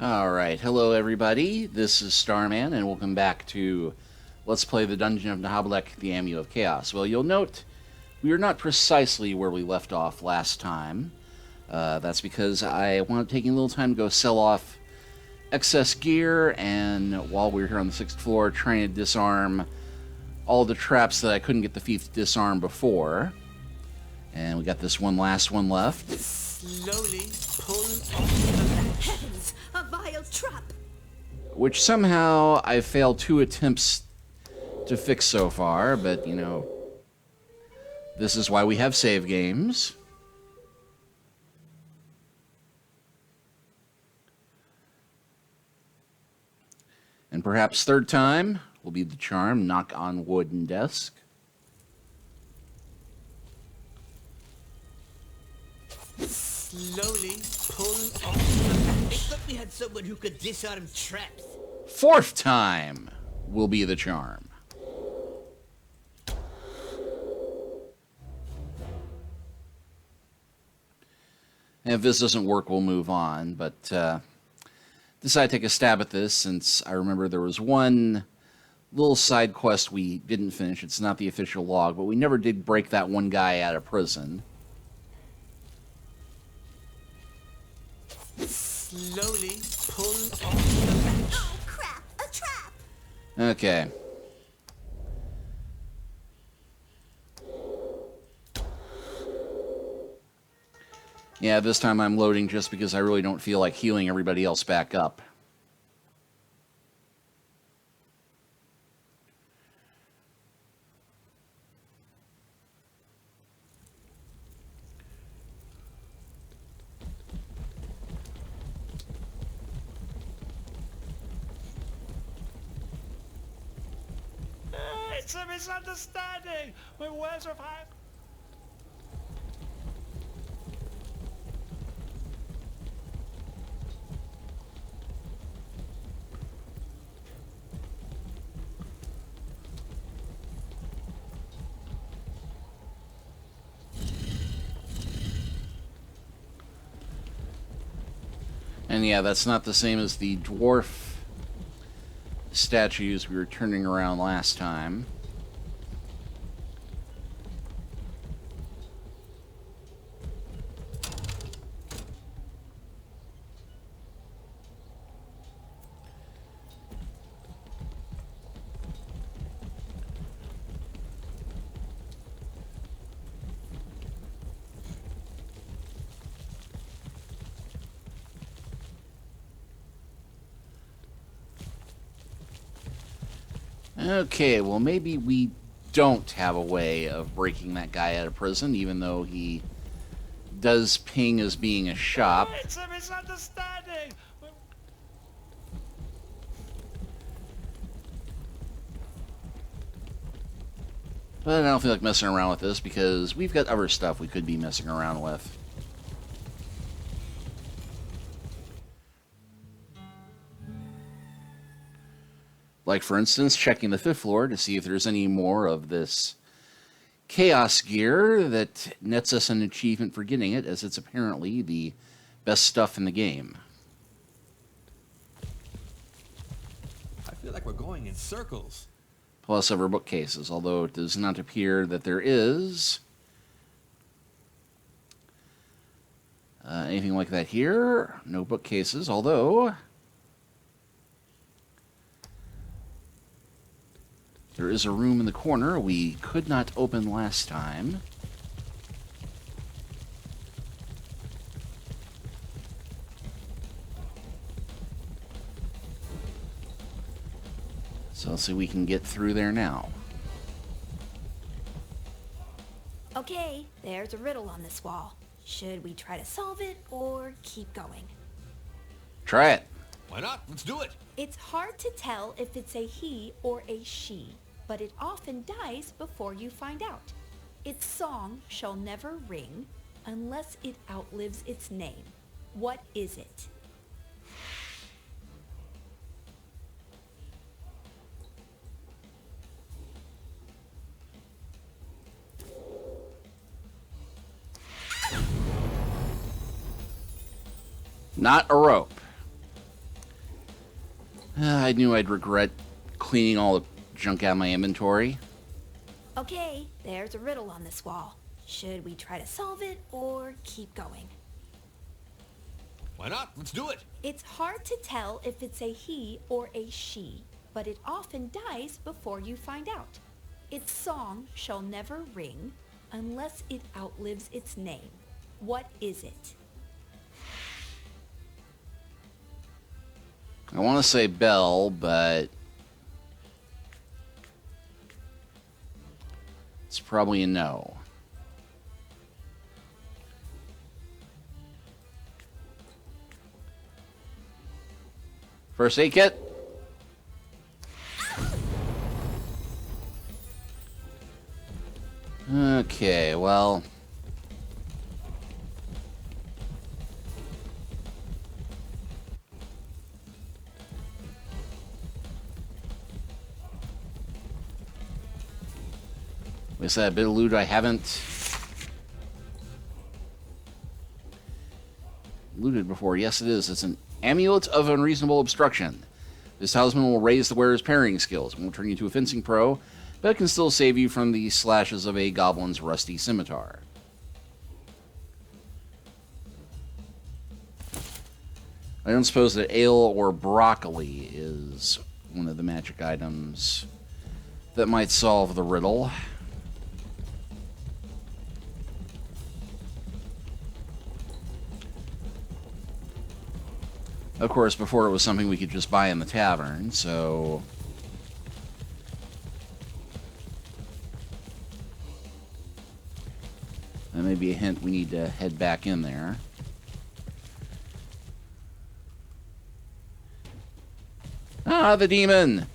Alright, hello everybody, this is Starman, and welcome back to Let's Play the Dungeon of Naheulbeuk, the Amulet of Chaos. Well, you'll note we are not precisely where we left off last time. That's because I wanted taking a little time to go sell off excess gear, and while we were here on the 6th floor trying to disarm all the traps that I couldn't get the thief to disarm before. And we got this last one left. Slowly pull off the latch. Heavens, a vile trap! Which somehow I've failed 2 attempts to fix so far, but, you know, this is why we have save games. And perhaps 3rd time will be the charm, knock on wooden desk. Slowly pull off the latch. I thought we had someone who could disarm traps. 4th time will be the charm. And if this doesn't work, we'll move on, but decided to take a stab at this since I remember there was one little side quest we didn't finish. It's not the official log, but we never did break that one guy out of prison. Slowly pull off the latch. Oh, crap! A trap! Okay. Yeah, this time I'm loading just because I really don't feel like healing everybody else back up. It's a misunderstanding. My words are high. And yeah, that's not the same as the dwarf statues we were turning around last time. Okay, well maybe we don't have a way of breaking that guy out of prison, even though he does ping as being a shop. It's a misunderstanding. But I don't feel like messing around with this because we've got other stuff we could be messing around with. Like, for instance, checking the 5th floor to see if there's any more of this chaos gear that nets us an achievement for getting it, as it's apparently the best stuff in the game. I feel like we're going in circles. Plus other bookcases, although it does not appear that there is anything like that here. No bookcases, although there is a room in the corner we could not open last time. So let's see if we can get through there now. Okay, there's a riddle on this wall. Should we try to solve it or keep going? Try it. Why not? Let's do it. It's hard to tell if it's a he or a she, but it often dies before you find out. Its song shall never ring unless it outlives its name. What is it? Not a rope. I knew I'd regret cleaning all the junk out of my inventory. Okay, there's a riddle on this wall. Should we try to solve it or keep going? Why not? Let's do it. It's hard to tell if it's a he or a she, but it often dies before you find out. Its song shall never ring unless it outlives its name. What is it? I want to say bell, but it's probably a no. First aid kit. Okay, well. Is that a bit of loot I haven't looted before? Yes, it is. It's an Amulet of Unreasonable Obstruction. This talisman will raise the wearer's parrying skills. It won't turn you into a fencing pro, but it can still save you from the slashes of a goblin's rusty scimitar. I don't suppose that ale or broccoli is one of the magic items that might solve the riddle. Of course, before it was something we could just buy in the tavern, so that may be a hint we need to head back in there. Ah, the demon!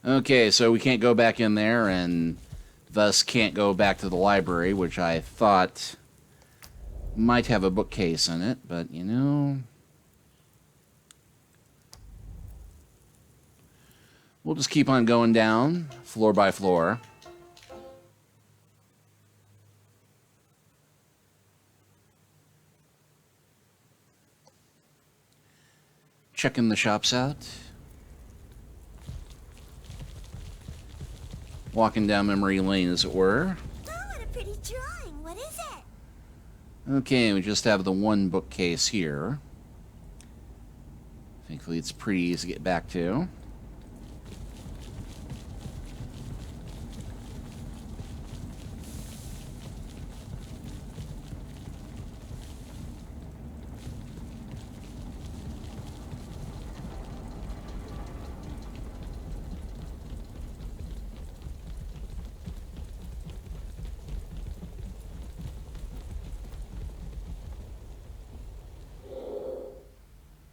Okay, so we can't go back in there, and thus can't go back to the library, which I thought might have a bookcase in it, but you know, we'll just keep on going down, floor by floor. Checking the shops out. Walking down memory lane, as it were. Oh, what a pretty drawing. What is it? Okay, we just have the one bookcase here. Thankfully, it's pretty easy to get back to.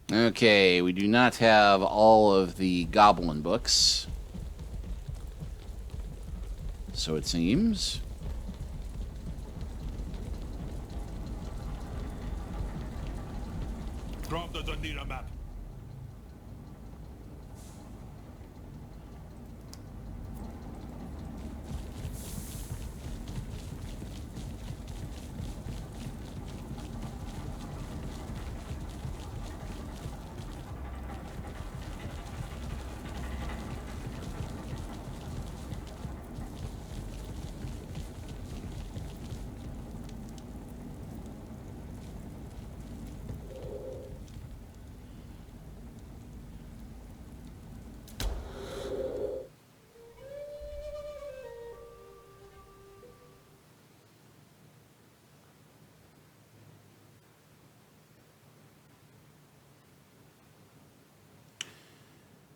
Okay, we do not have all of the goblin books, so it seems. Trump doesn't need a map.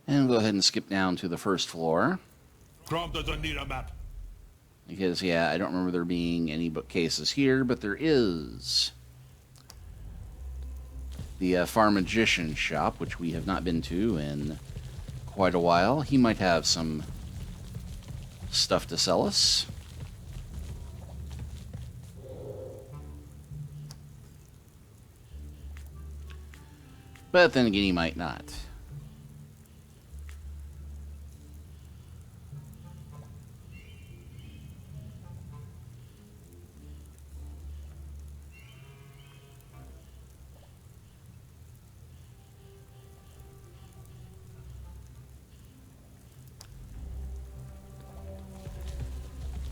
And we'll go ahead and skip down to the first floor. Trump doesn't need a map. Because, yeah, I don't remember there being any bookcases here, but there is the Far Magician shop, which we have not been to in quite a while. He might have some stuff to sell us. But then again, he might not.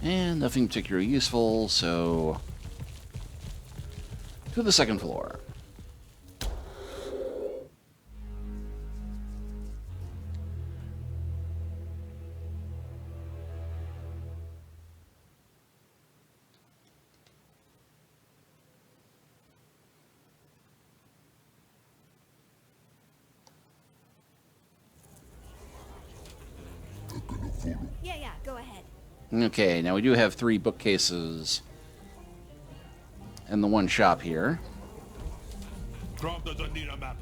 And nothing particularly useful, so to the second floor. Yeah, go ahead. Okay, now we do have 3 bookcases in the one shop here. Trump doesn't need a map.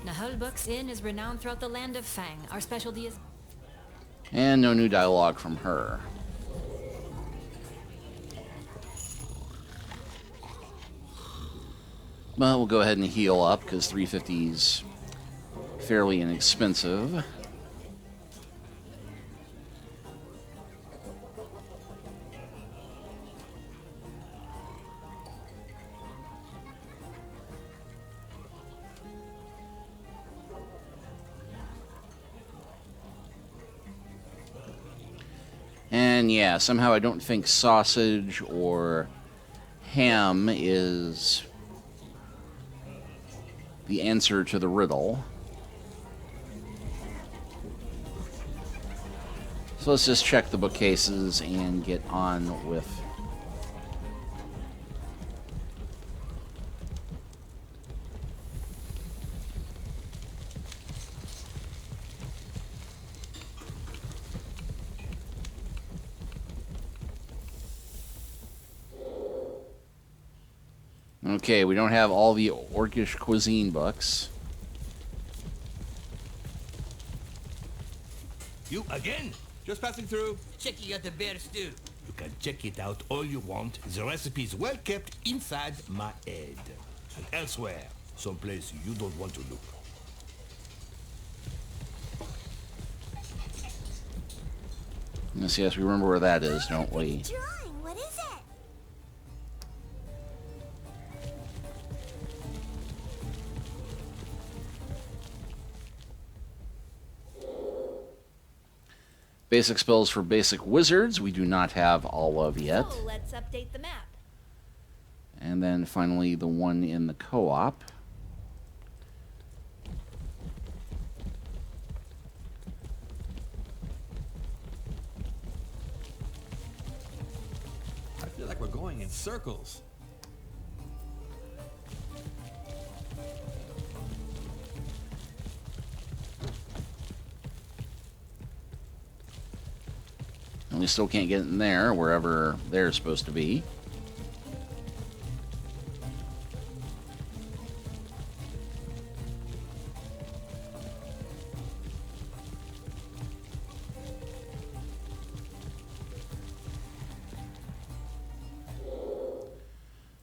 Naheulbeuk's inn is renowned throughout the land of Fang. Our specialty is... And no new dialogue from her. Well, we'll go ahead and heal up, because 350's fairly inexpensive. And yeah, somehow I don't think sausage or ham is the answer to the riddle. So let's just check the bookcases and get on with Okay, we don't have all the Orcish cuisine books. You again? Just passing through. Checking out the bear stew. You can check it out all you want. The recipe is well kept inside my head. And elsewhere, someplace you don't want to look. Yes, we remember where that is, don't we? Drawing, what is it? Basic spells for basic wizards, we do not have all of yet. So let's update the map. And then finally the one in the co-op. I feel like we're going in circles. And we still can't get in there, wherever they're supposed to be.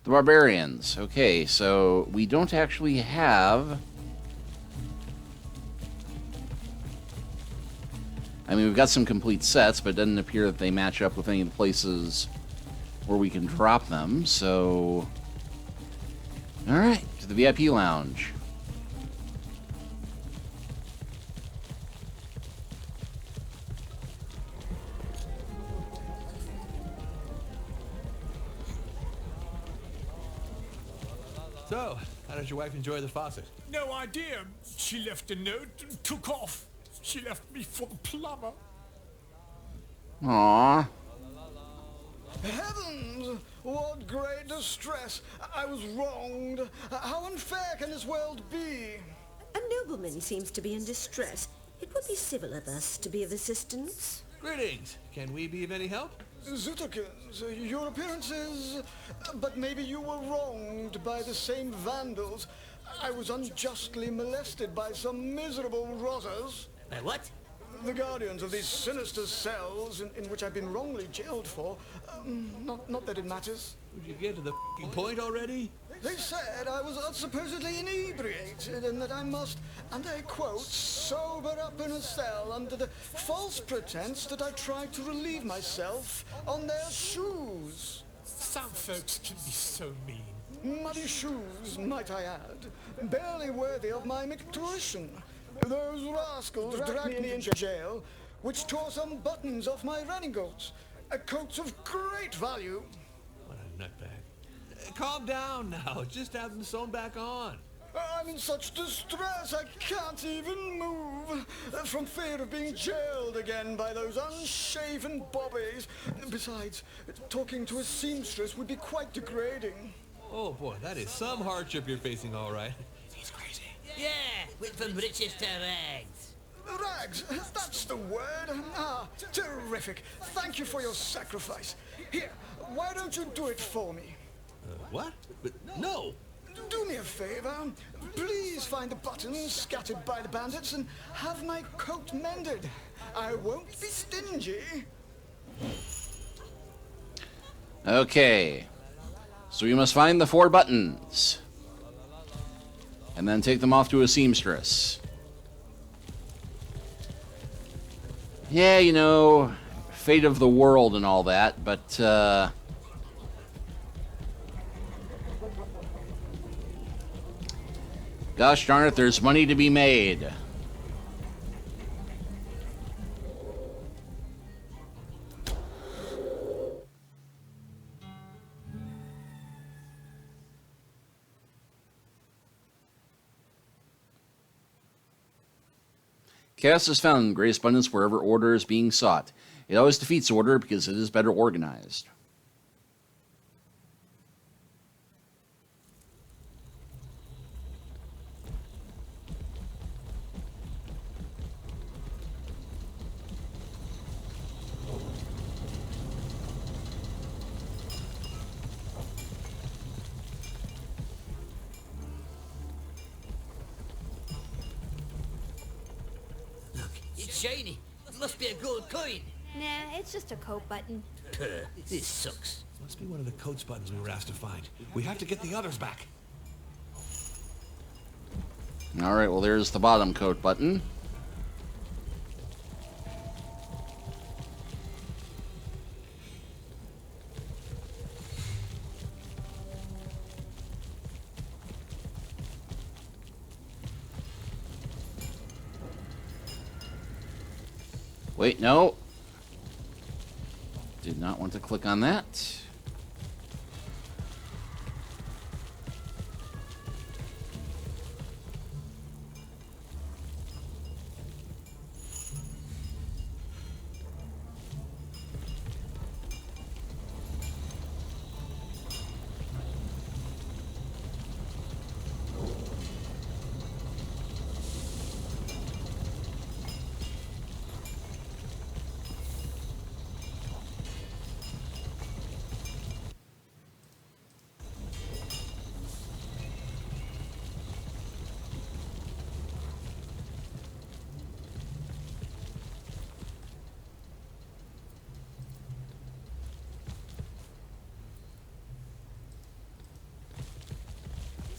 The barbarians. Okay, so we don't actually have... I mean, we've got some complete sets, but it doesn't appear that they match up with any of the places where we can drop them, so... Alright, to the VIP lounge. So, how did your wife enjoy the faucet? No idea. She left a note and took off. She left me for the plumber. Aww. Heavens! What great distress! I was wronged. How unfair can this world be? A nobleman seems to be in distress. It would be civil of us to be of assistance. Greetings. Can we be of any help? Zutakins, your appearance is... But maybe you were wronged by the same vandals. I was unjustly molested by some miserable rotters. What? The guardians of these sinister cells in which I've been wrongly jailed for. Not that it matters. Would you get to the point already? They said I was supposedly inebriated and that I must, and I quote, sober up in a cell under the false pretense that I tried to relieve myself on their shoes. Some folks can be so mean. Muddy shoes, might I add. barely worthy of my tuition. Those rascals dragged me into jail, which tore some buttons off my running coats. Coats of great value. What a nutbag. Calm down now. Just have them sewn back on. I'm in such distress I can't even move, from fear of being jailed again by those unshaven bobbies. Besides, talking to a seamstress would be quite degrading. Oh boy, that is some hardship you're facing, all right. He's crazy. Yeah, went from riches to rags. Rags, that's the word. Ah, terrific. Thank you for your sacrifice. Here, why don't you do it for me? What? But no! Do me a favor. Please find the buttons scattered by the bandits and have my coat mended. I won't be stingy. Okay. So we must find the 4 buttons. And then take them off to a seamstress. Yeah, you know, fate of the world and all that, but, gosh darn it, there's money to be made. Chaos is found in greatest abundance wherever order is being sought. It always defeats order because it is better organized. It's shiny. It must be a gold coin. Nah, it's just a coat button. This sucks. Must be one of the coat's buttons we were asked to find. We have to get the others back. Alright, well there's the bottom coat button. Wait, no. Did not want to click on that.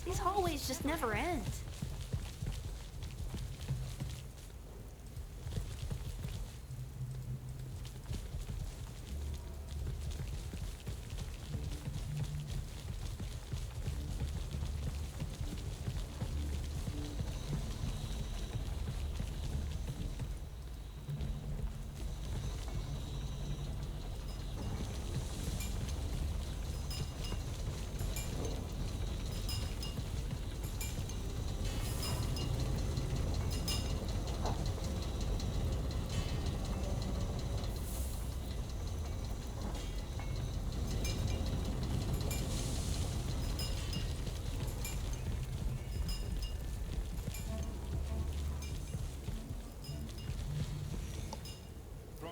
These hallways just never end.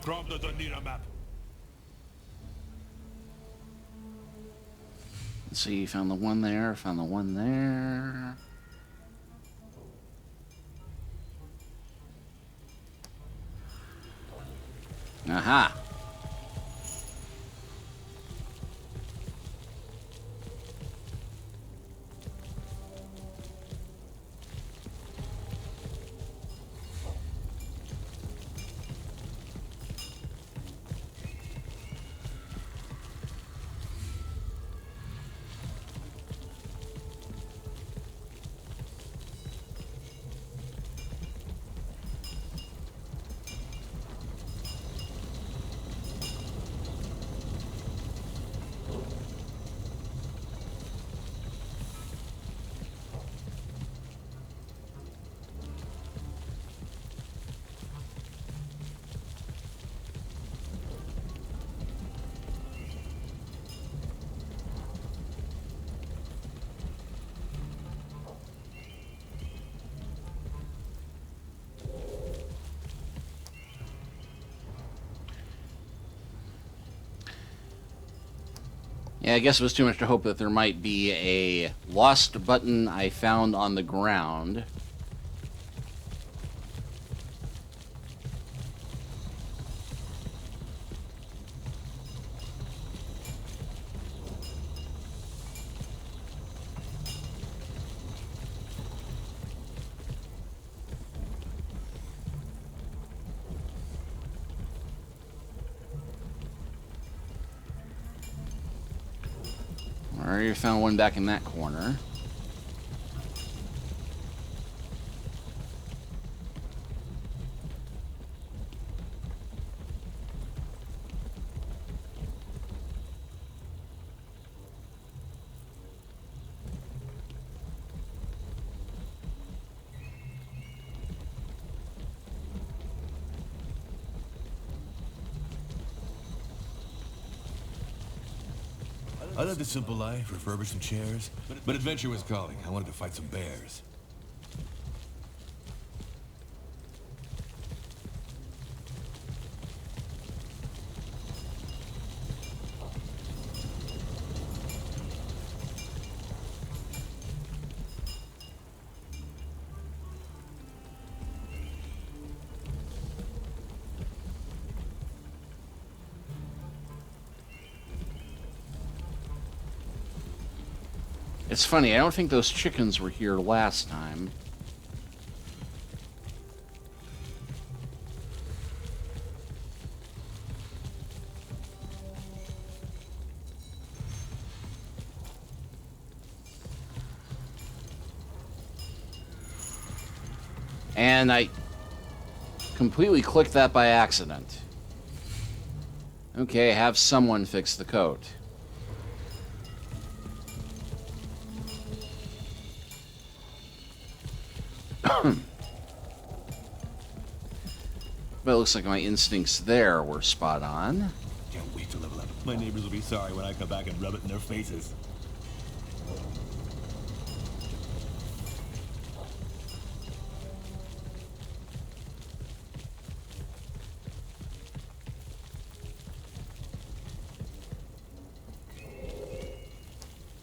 Cromda don't need a map. Let's see, found the one there, found the one there. Aha! Yeah, I guess it was too much to hope that there might be a lost button I found on the ground. Already found one back in that corner. I lived a simple life, refurbished some chairs, but adventure was calling. I wanted to fight some bears. It's funny, I don't think those chickens were here last time. And I completely clicked that by accident. Okay, have someone fix the coat. But it looks like my instincts there were spot on. Can't wait to level up. My neighbors will be sorry when I come back and rub it in their faces.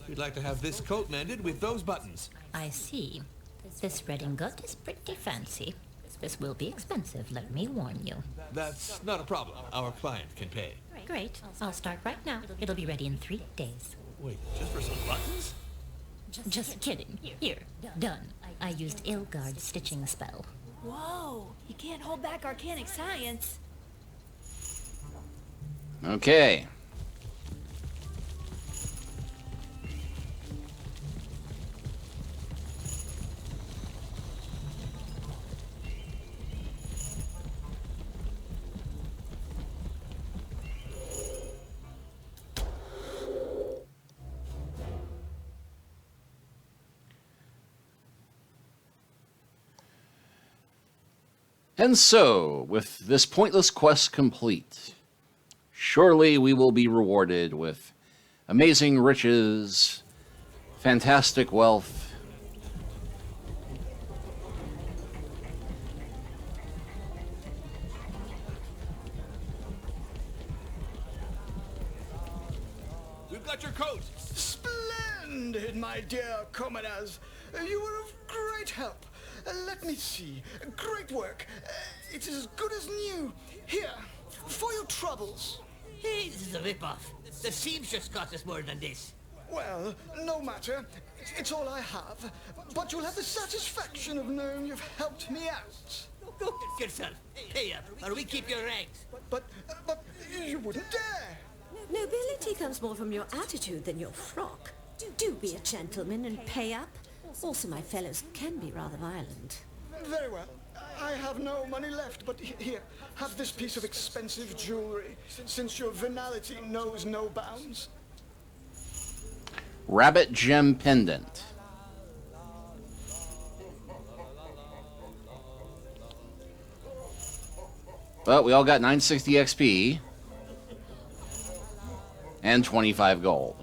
We'd like to have this coat mended with those buttons. I see. This red ingot is pretty fancy. This will be expensive, let me warn you. That's not a problem. Our client can pay. Great. I'll start right now. It'll be ready in 3 days. Wait, just for some buttons? Just kidding. Here, done. I used Ilgard's stitching spell. Whoa, you can't hold back arcanic science. Okay. And so, with this pointless quest complete, surely we will be rewarded with amazing riches, fantastic wealth, We've got your coat. Splendid, my dear comrades. You were of great help. Let me see. Great work. It's as good as new. Here, for your troubles. Hey, this is a rip-off. The seamstress cost us more than this. Well, no matter. It's all I have. But you'll have the satisfaction of knowing you've helped me out. Go get yourself. Pay up, or we keep your rags. But you wouldn't dare. Nobility comes more from your attitude than your frock. Do be a gentleman and pay up. Also, my fellows can be rather violent. Very well. I have no money left, but here, have this piece of expensive jewelry, since your venality knows no bounds. rabbit gem pendant. But we all got 960 XP and 25 gold.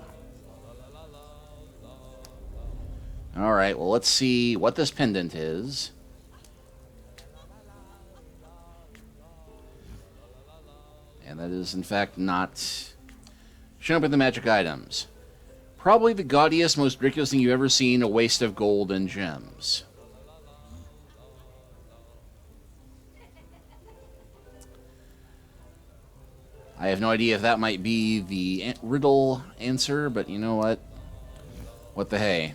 All right, well, let's see what this pendant is. And that is, in fact, not Show up with the magic items. Probably the gaudiest, most ridiculous thing you've ever seen, a waste of gold and gems. I have no idea if that might be the riddle answer, but you know what? What the hey?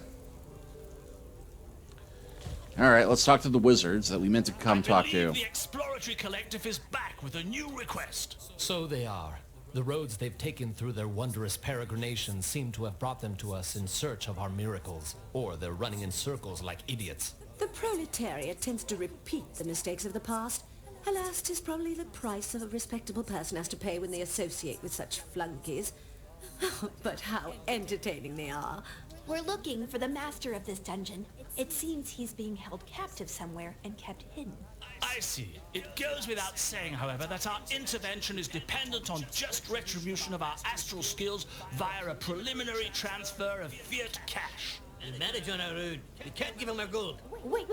Alright, let's talk to the wizards that we meant to come talk to. The exploratory collective is back with a new request. So they are. The roads they've taken through their wondrous peregrinations seem to have brought them to us in search of our miracles. Or they're running in circles like idiots. The proletariat tends to repeat the mistakes of the past. Alas, 'tis probably the price a respectable person has to pay when they associate with such flunkies. But how entertaining they are. We're looking for the master of this dungeon. It seems he's being held captive somewhere and kept hidden. I see. It goes without saying, however, that our intervention is dependent on just retribution of our astral skills via a preliminary transfer of fiat cash. And manage on our own. We can't give him our gold. Wait.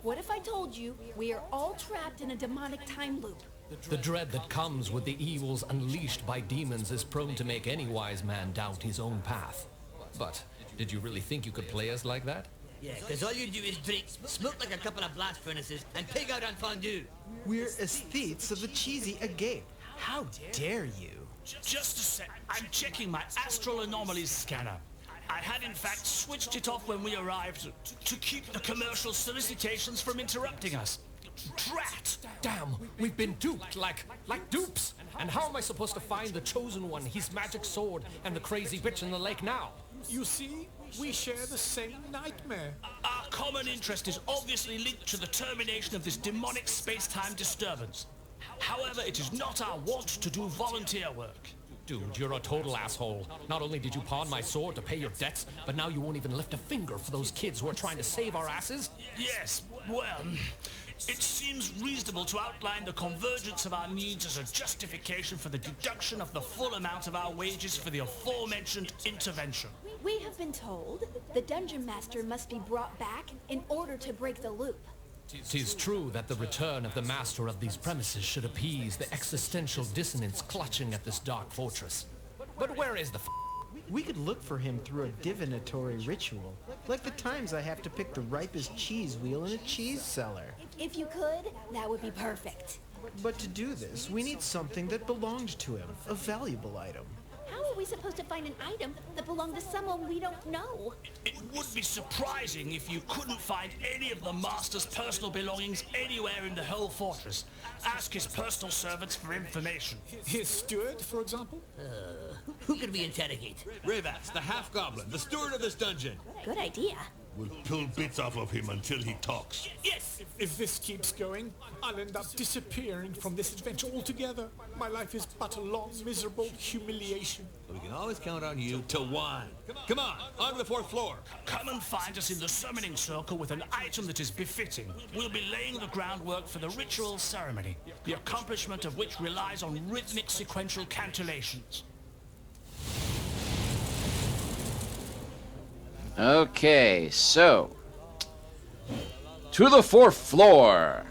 What if I told you we are all trapped in a demonic time loop? The dread that comes with the evils unleashed by demons is prone to make any wise man doubt his own path. But did you really think you could play us like that? Yeah, because all you do is drink, smoke like a couple of blast furnaces, and pig out on fondue. We're aesthetes of the cheesy agape. How dare you? Just a sec. I'm checking my astral anomalies scanner. I had in fact switched it off when we arrived to keep the commercial solicitations from interrupting us. Drat! Damn, we've been duped like dupes. And how am I supposed to find the chosen one, his magic sword, and the crazy bitch in the lake now? You see, we share the same nightmare. Our common interest is obviously linked to the termination of this demonic space-time disturbance. However, it is not our wont to do volunteer work. Dude, you're a total asshole. Not only did you pawn my sword to pay your debts, but now you won't even lift a finger for those kids who are trying to save our asses? Yes, well, it seems reasonable to outline the convergence of our needs as a justification for the deduction of the full amount of our wages for the aforementioned intervention. We have been told the dungeon master must be brought back in order to break the loop. 'Tis true that the return of the master of these premises should appease the existential dissonance clutching at this dark fortress. But where is the We could look for him through a divinatory ritual, like the times I have to pick the ripest cheese wheel in a cheese cellar. If you could, that would be perfect. But to do this, we need something that belonged to him, a valuable item. How are we supposed to find an item that belonged to someone we don't know? It would be surprising if you couldn't find any of the master's personal belongings anywhere in the whole fortress. Ask his personal servants for information. His steward, for example? Who could we interrogate? Ravax, the half-goblin, the steward of this dungeon. Good idea. We'll pull bits off of him until he talks. Yes! If this keeps going, I'll end up disappearing from this adventure altogether. My life is but a long, miserable humiliation. But we can always count on you to whine. Come on to the 4th floor. Come and find us in the summoning circle with an item that is befitting. We'll be laying the groundwork for the ritual ceremony, the accomplishment of which relies on rhythmic sequential cantillations. Okay, so to the 4th floor.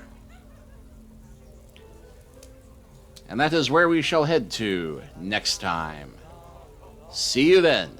And that is where we shall head to next time. See you then.